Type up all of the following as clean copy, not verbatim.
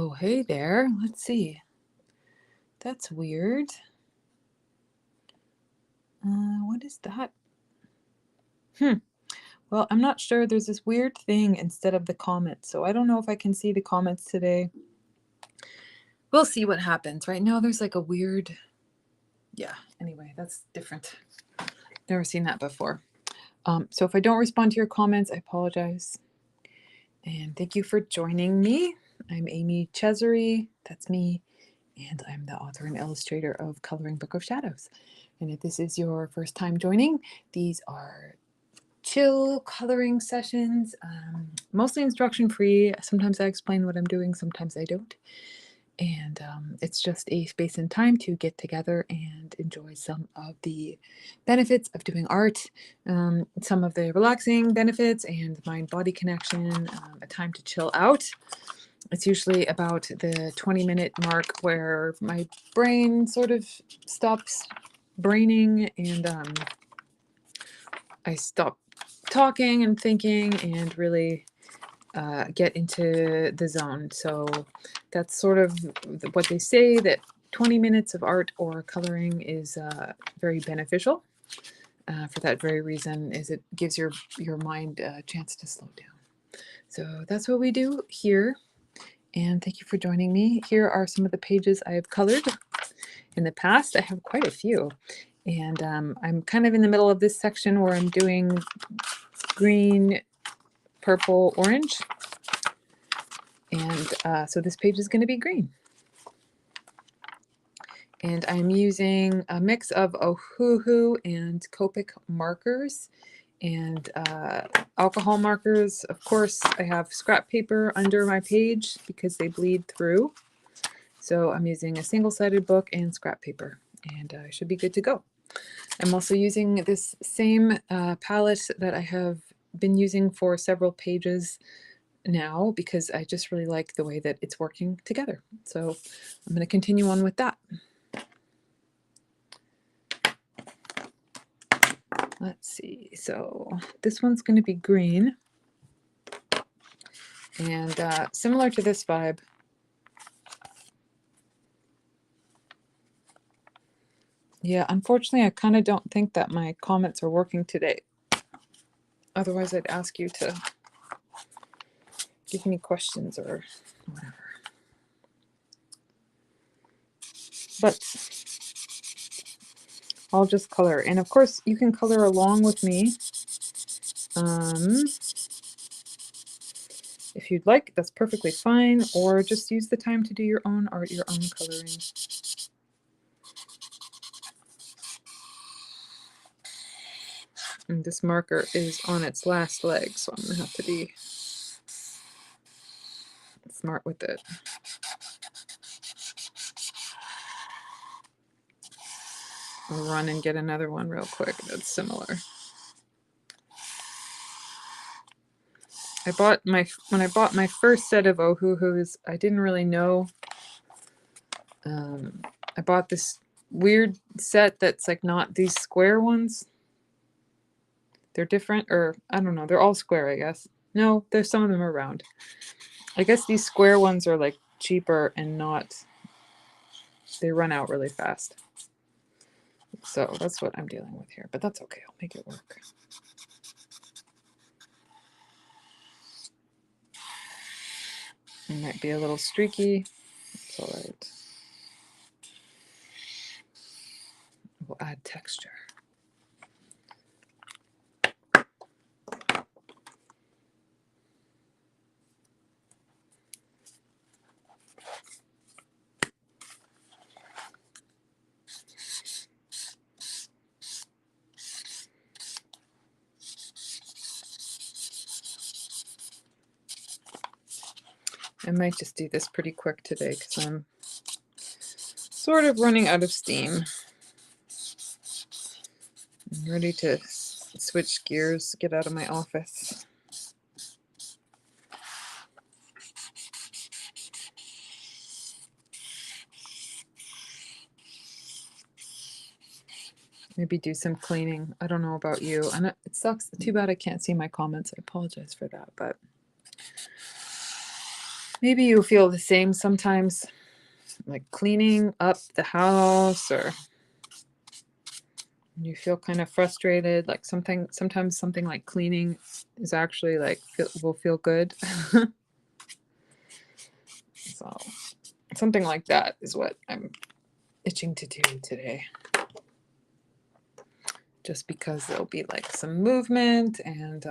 Oh, hey there. Let's see. That's weird. What is that? Well, I'm not sure. There's this weird thing instead of the comments, so I don't know if I can see the comments today. We'll see what happens. Right now, there's like a weird... Yeah, anyway, that's different. Never seen that before. So if I don't respond to your comments, I apologize. And thank you for joining me. I'm Amy Chesery. That's me. And I'm the author and illustrator of Coloring Book of Shadows. And if this is your first time joining, these are chill coloring sessions, mostly instruction free. Sometimes I explain what I'm doing, sometimes I don't. And it's just a space and time to get together and enjoy some of the benefits of doing art, some of the relaxing benefits and mind-body connection, a time to chill out. It's usually about the 20-minute mark where my brain sort of stops braining and I stop talking and thinking and really get into the zone. So that's sort of what they say, that 20 minutes of art or coloring is very beneficial. For that very reason, is it gives your mind a chance to slow down. So that's what we do here. And thank you for joining me. Here are some of the pages I have colored in the past. I have quite a few. And I'm kind of in the middle of this section where I'm doing green, purple, orange. And so this page is going to be green. And I'm using a mix of Ohuhu and Copic markers and alcohol markers. Of course, I have scrap paper under my page because they bleed through. So I'm using a single-sided book and scrap paper, and I should be good to go. I'm also using this same palette that I have been using for several pages now because I just really like the way that it's working together. So I'm going to continue on with that. Let's see. So this one's going to be green. And similar to this vibe, yeah, unfortunately, I kind of don't think that my comments are working today. Otherwise, I'd ask you to give me questions or whatever. But I'll just color. And of course, you can color along with me. If you'd like, that's perfectly fine. Or just use the time to do your own art, your own coloring. And this marker is on its last leg, so I'm going to have to be smart with it. I'll run and get another one real quick that's similar. When I bought my first set of Ohuhus, I didn't really know. I bought this weird set that's like not these square ones. They're different, or I don't know. They're all square, I guess. No, there's some of them are round. I guess these square ones are like cheaper and not. They run out really fast. So that's what I'm dealing with here, but that's okay. I'll make it work. It might be a little streaky. It's all right. We'll add texture. I might just do this pretty quick today because I'm sort of running out of steam. I'm ready to switch gears, get out of my office. Maybe do some cleaning. I don't know about you. And it sucks. Too bad I can't see my comments. I apologize for that, but Maybe you feel the same sometimes, like cleaning up the house, or you feel kind of frustrated, like sometimes something like cleaning is actually like will feel good. So something like that is what I'm itching to do today. Just because there'll be like some movement, and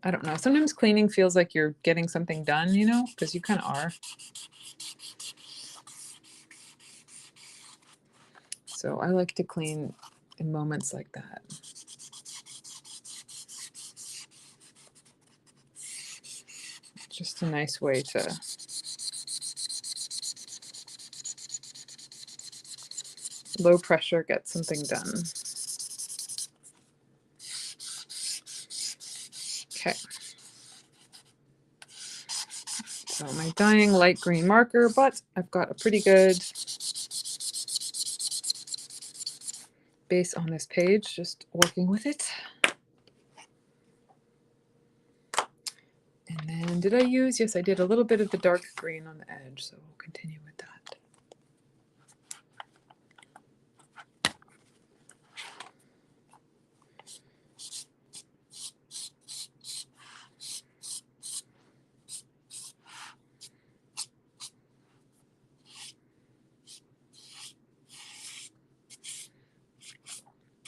I don't know. Sometimes cleaning feels like you're getting something done, you know, because you kind of are. So I like to clean in moments like that. Just a nice way to low pressure get something done. Okay. So my dying light green marker, but I've got a pretty good base on this page, just working with it. And then did I use, yes, I did a little bit of the dark green on the edge, so we'll continue with that.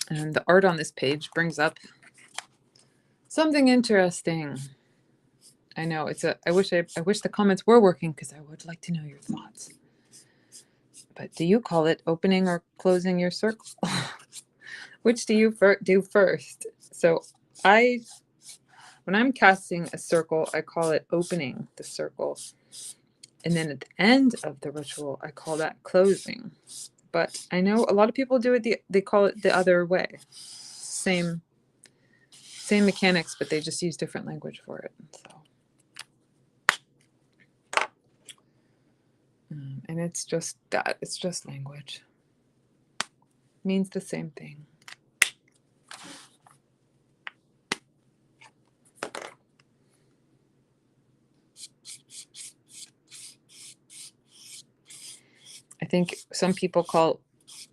And the art on this page brings up something interesting. I know it's a. I wish the comments were working, because I would like to know your thoughts. But do you call it opening or closing your circle? Which do you do first? So when I'm casting a circle, I call it opening the circle, and then at the end of the ritual, I call that closing. But I know a lot of people do it. They call it the other way. Same mechanics, but they just use different language for it. So, and it's just that. It's just language. It means the same thing. I think some people call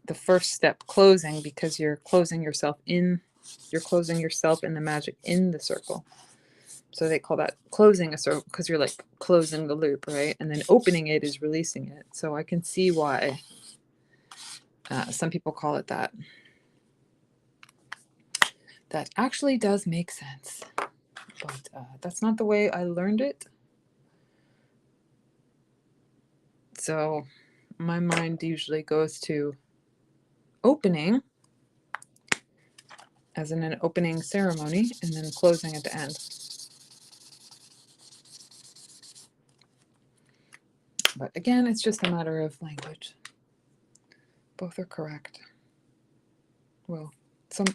the first step closing, because you're closing yourself in. You're closing yourself and the magic in the circle. So they call that closing a circle, because you're like closing the loop, right? And then opening it is releasing it. So I can see why some people call it that. That actually does make sense. But that's not the way I learned it. So my mind usually goes to opening, as in an opening ceremony, and then closing at the end. But again, it's just a matter of language. Both are correct. Well,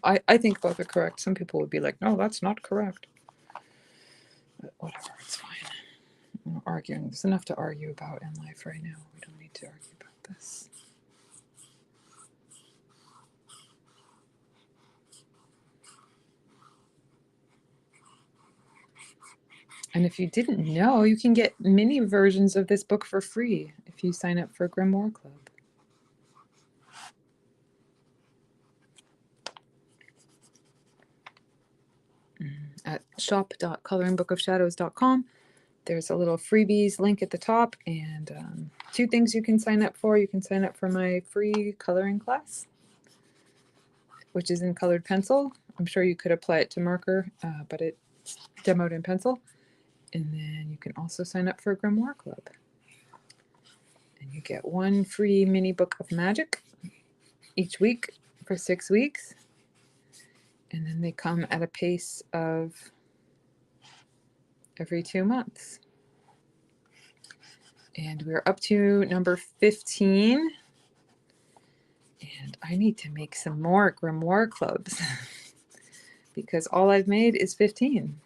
I think both are correct. Some people would be like, no, that's not correct. But whatever, it's fine. I'm not arguing. There's enough to argue about in life right now. We don't need to argue about this. And if you didn't know, you can get mini versions of this book for free if you sign up for Grimoire Club. At shop.coloringbookofshadows.com. There's a little freebies link at the top, and 2 things you can sign up for. You can sign up for my free coloring class, which is in colored pencil. I'm sure you could apply it to marker, but it's demoed in pencil. And then you can also sign up for Grimoire Club. And you get 1 free mini book of magic each week for 6 weeks. And then they come at a pace of every 2 months. And we're up to number 15. And I need to make some more Grimoire Clubs because all I've made is 15.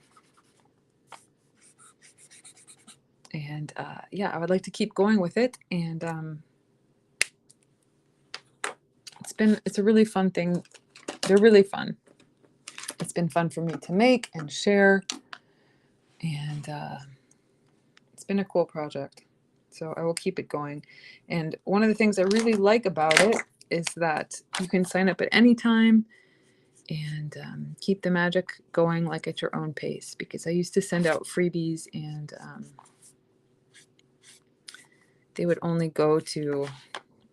And yeah, I would like to keep going with it. And it's a really fun thing. They're really fun. It's been fun for me to make and share. And been a cool project. So I will keep it going. And one of the things I really like about it is that you can sign up at any time and keep the magic going like at your own pace. Because I used to send out freebies and they would only go to,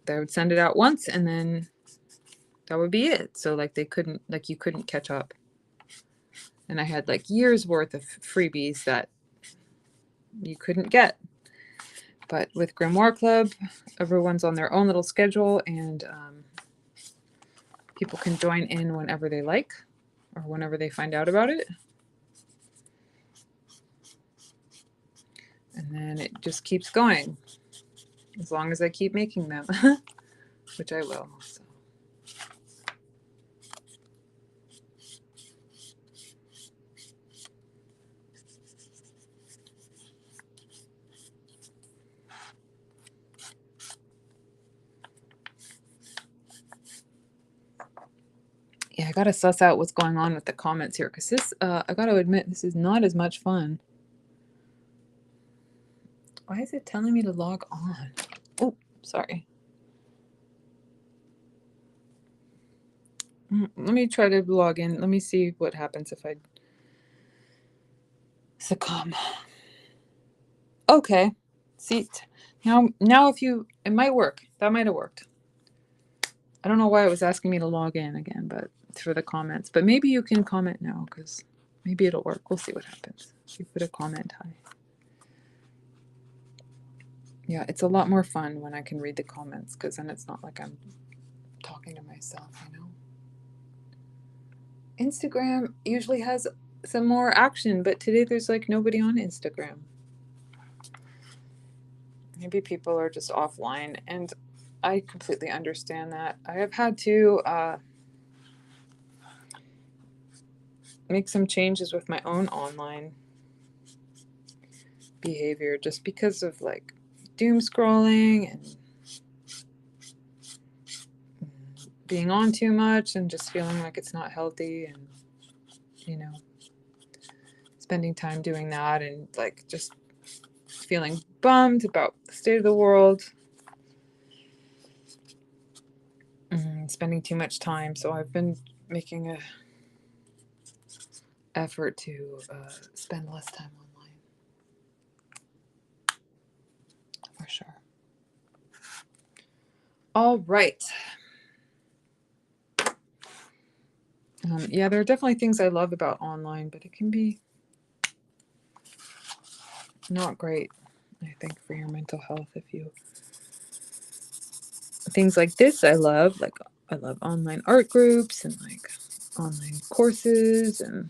I would send it out once and then that would be it. So like you couldn't catch up. And I had like years worth of freebies that you couldn't get. But with Grimoire Club, everyone's on their own little schedule and people can join in whenever they like or whenever they find out about it. And then it just keeps going as long as I keep making them, which I will. So. Yeah, I gotta suss out what's going on with the comments here because this, I gotta admit, this is not as much fun. Why is it telling me to log on? Oh, sorry. Let me try to log in. Let me see what happens if I succumb. Okay. See, now if you, it might work. That might have worked. I don't know why it was asking me to log in again, but for the comments. But maybe you can comment now because maybe it'll work. We'll see what happens. You put a comment, hi. Yeah, it's a lot more fun when I can read the comments because then it's not like I'm talking to myself, you know. Instagram usually has some more action, but today there's like nobody on Instagram. Maybe people are just offline, and I completely understand that. I have had to make some changes with my own online behavior just because of like doom scrolling and being on too much and just feeling like it's not healthy and, you know, spending time doing that and like just feeling bummed about the state of the world. Spending too much time. So I've been making a effort to spend less time online. For sure. All right. Yeah, there are definitely things I love about online, but it can be not great, I think, for your mental health if you... Things like this I love. Like, I love online art groups and like online courses and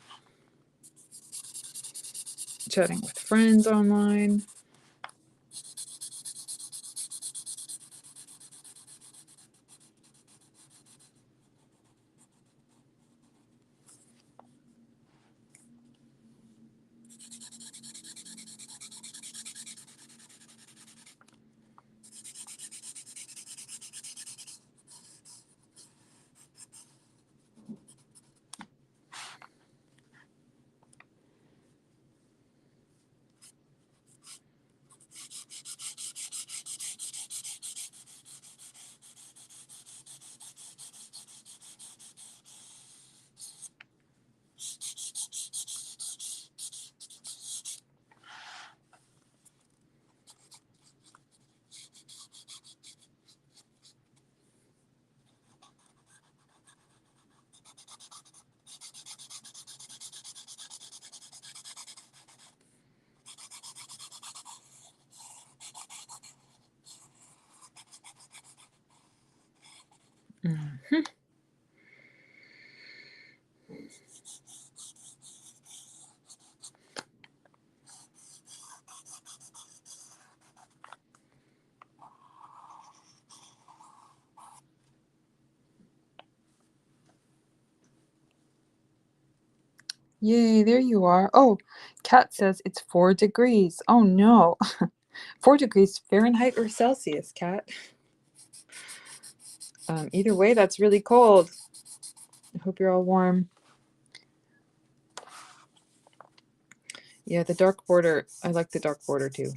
chatting with friends online. Mm-hmm. Yay, there you are. Oh, Kat says it's 4 degrees. Oh no. 4 degrees Fahrenheit or Celsius, Kat? Either way, that's really cold. I hope you're all warm. Yeah, the dark border. I like the dark border too.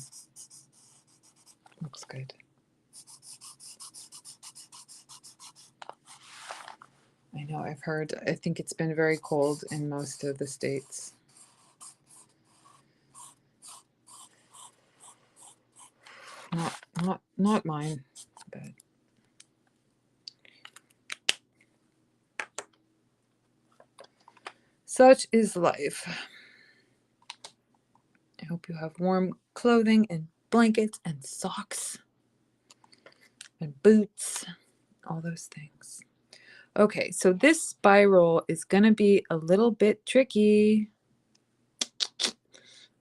Looks good. I know, I've heard, I think it's been very cold in most of the states. Not mine, but such is life. I hope you have warm clothing and blankets and socks and boots, all those things. Okay, so this spiral is gonna be a little bit tricky.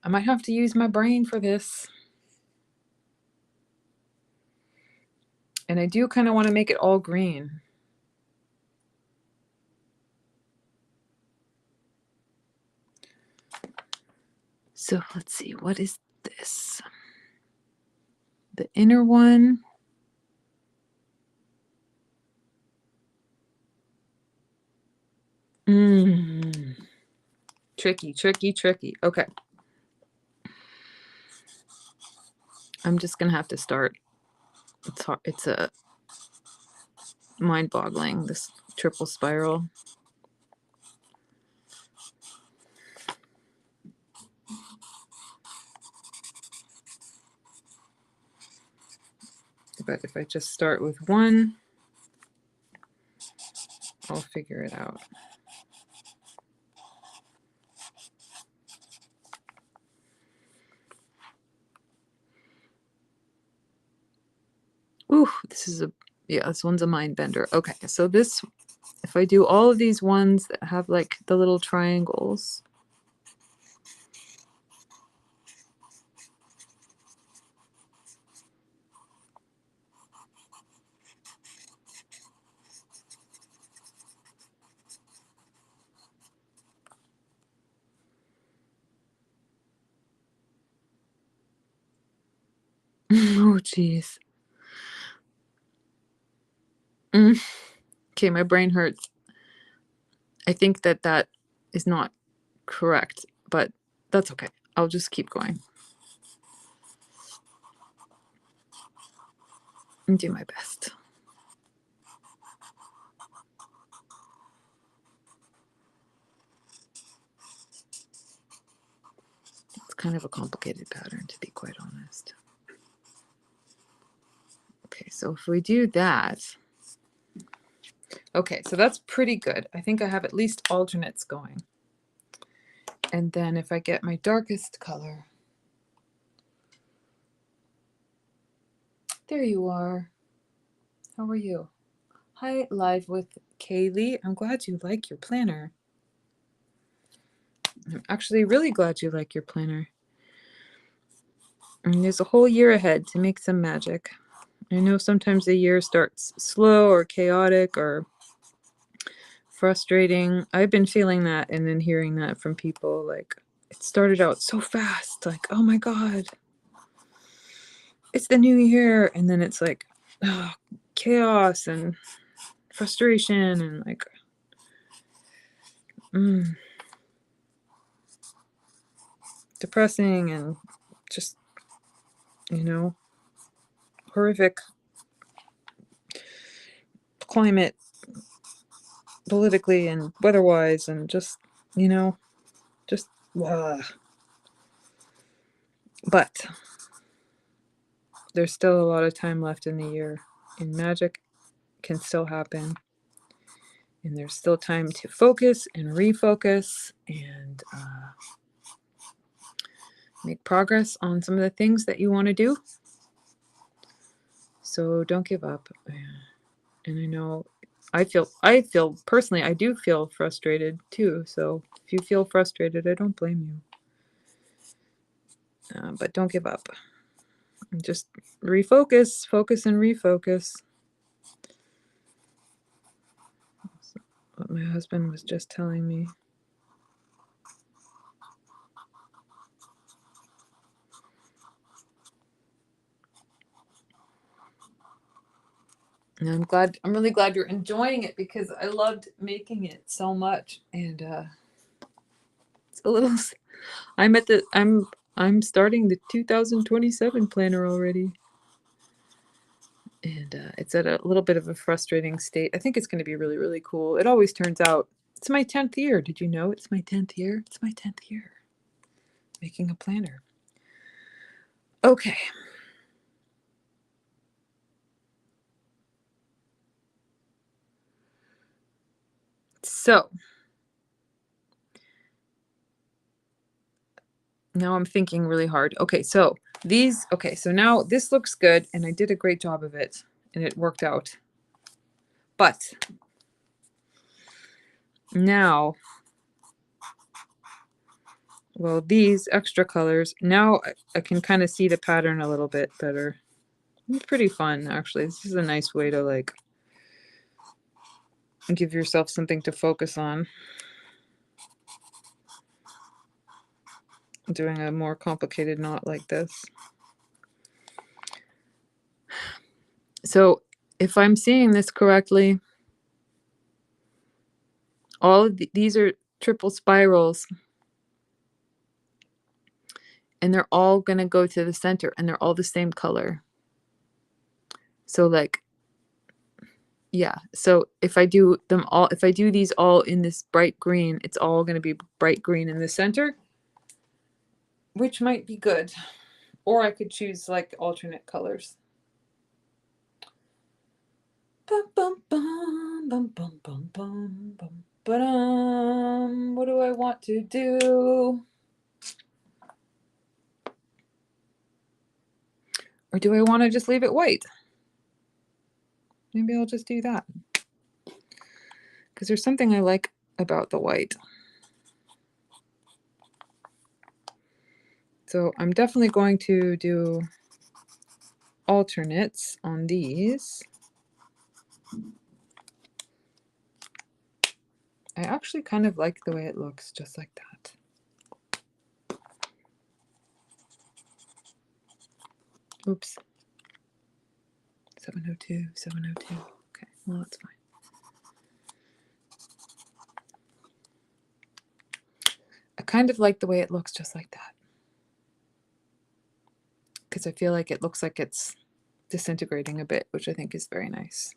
I might have to use my brain for this. And I do kind of want to make it all green. So let's see, what is this? The inner one. Tricky, tricky, tricky. Okay. I'm just going to have to start. It's hard. It's a mind-boggling, this triple spiral. But if I just start with one, I'll figure it out. Ooh, this is this one's a mind bender. Okay, so this, if I do all of these ones that have like the little triangles. Oh, geez. Okay, my brain hurts. I think that is not correct, but that's okay. I'll just keep going and do my best. It's kind of a complicated pattern, to be quite honest. Okay, so if we do that, okay, so that's pretty good. I think I have at least alternates going. And then if I get my darkest color, there you are. How are you? Hi, Live with Kaylee. I'm glad you like your planner. I'm actually really glad you like your planner. And there's a whole year ahead to make some magic. I know sometimes the year starts slow or chaotic or frustrating. I've been feeling that and then hearing that from people, like it started out so fast, like, oh my God, it's the new year. And then it's like, oh, chaos and frustration and like, depressing and just, horrific climate politically and weather-wise and just, just but there's still a lot of time left in the year, and magic can still happen, and there's still time to focus and refocus and make progress on some of the things that you want to do. So don't give up. And I know I feel personally, I do feel frustrated too. So if you feel frustrated, I don't blame you. But don't give up. Just refocus, focus and refocus. What my husband was just telling me. And I'm really glad you're enjoying it because I loved making it so much. And it's a little, I'm starting the 2027 planner already. And it's at a little bit of a frustrating state. I think it's going to be really, really cool. It always turns out. It's my 10th year. Did you know it's my 10th year? It's my 10th year making a planner. Okay. So now I'm thinking really hard. Okay, so so now this looks good and I did a great job of it and it worked out. But now, well, these extra colors, now I can kind of see the pattern a little bit better. It's pretty fun, actually. This is a nice way to like give yourself something to focus on. Doing a more complicated knot like this. So if I'm seeing this correctly, all of these are triple spirals and they're all going to go to the center and they're all the same color. So like, yeah. So if I do them all, if I do these all in this bright green, it's all going to be bright green in the center, which might be good. Or I could choose like alternate colors. Bum, bum, bum, bum, bum, bum, bum, bum. But what do I want to do? Or do I want to just leave it white? Maybe I'll just do that. Because there's something I like about the white. So I'm definitely going to do alternates on these. I actually kind of like the way it looks just like that. Oops. 702, 702. Okay, well, that's fine. I kind of like the way it looks just like that. Because I feel like it looks like it's disintegrating a bit, which I think is very nice.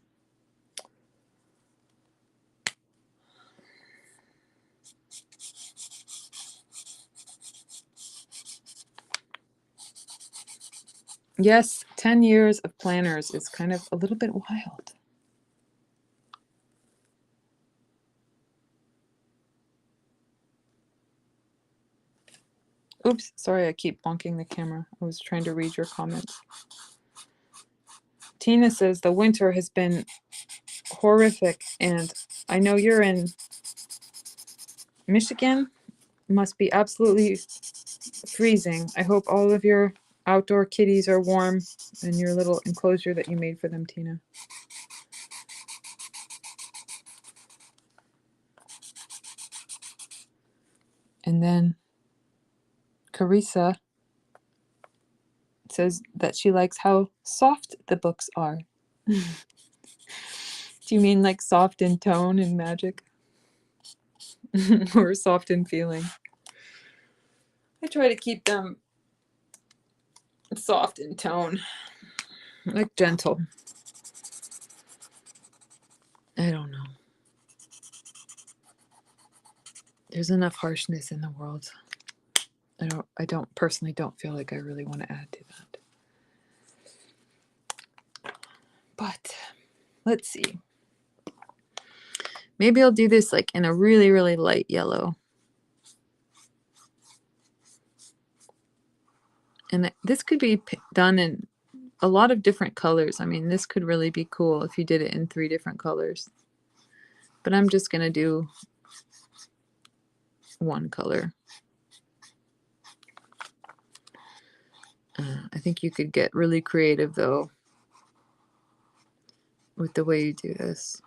Yes, 10 years of planners is kind of a little bit wild. Oops, sorry, I keep bonking the camera. I was trying to read your comments. Tina says the winter has been horrific, and I know you're in Michigan. Must be absolutely freezing. I hope all of your outdoor kitties are warm in your little enclosure that you made for them, Tina. And then Carissa says that she likes how soft the books are. Do you mean like soft in tone and magic? Or soft in feeling? I try to keep them soft in tone, like gentle. I don't know. There's enough harshness in the world. I don't personally don't feel like I really want to add to that. But let's see. Maybe I'll do this like in a really, really light yellow. And this could be done in a lot of different colors. I mean, this could really be cool if you did it in 3 different colors. But I'm just going to do one color. I think you could get really creative though with the way you do this.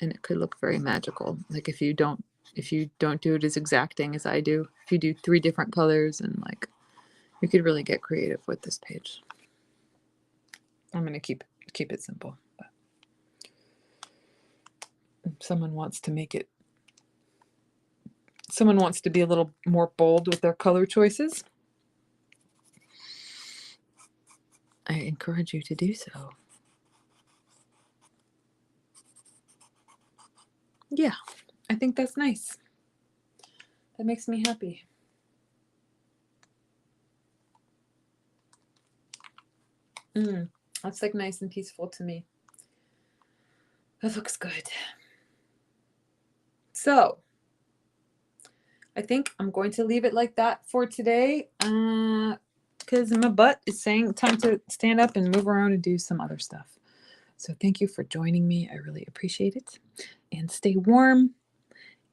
And it could look very magical. Like if you don't do it as exacting as I do, if you do 3 different colors, and like you could really get creative with this page. I'm going to keep it simple. But if someone wants to make it, someone wants to be a little more bold with their color choices, I encourage you to do so. Yeah, I think that's nice. That makes me happy. That's like nice and peaceful to me. That looks good. So I think I'm going to leave it like that for today because my butt is saying time to stand up and move around and do some other stuff. So thank you for joining me. I really appreciate it. And stay warm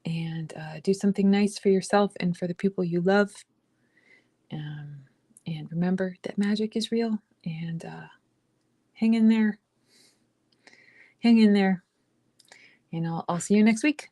and do something nice for yourself and for the people you love. And remember that magic is real, and hang in there. Hang in there. And I'll see you next week.